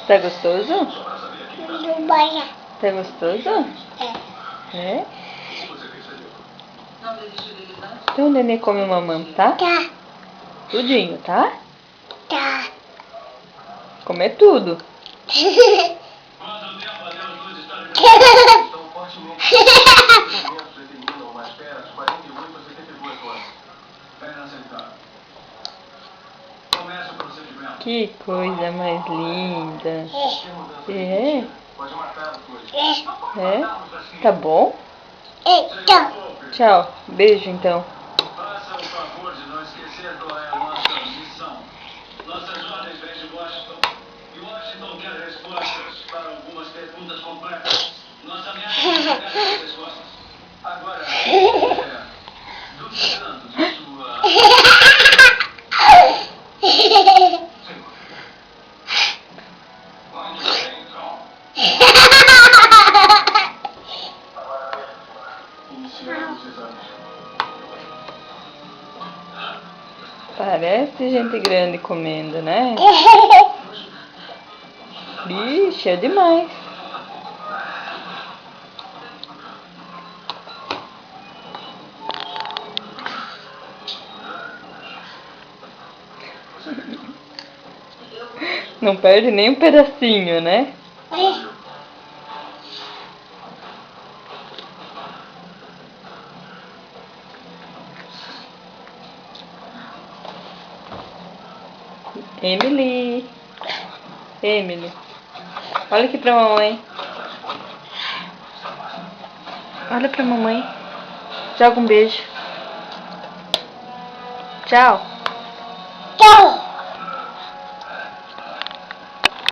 Tá gostoso? Banha. Tá gostoso? É? Então o nenê come mamãe, tá? Tá. Tudinho, tá? Tá. Comer tudo. Que coisa mais linda. É? É? Tá bom? Então. Tchau. Beijo então. Faça o favor de não esquecer qual é a nossa missão. Nossa jovem vem de Washington. E Washington quer respostas para algumas perguntas complexas. Nossa ameaça é pegar essas respostas. Agora, duvidando de sua... Parece gente grande comendo, né? Ixi, é demais. Não perde nem um pedacinho, né? Emily. Emily. Olha aqui pra mamãe. Olha pra mamãe. Joga um beijo. Tchau. Tchau.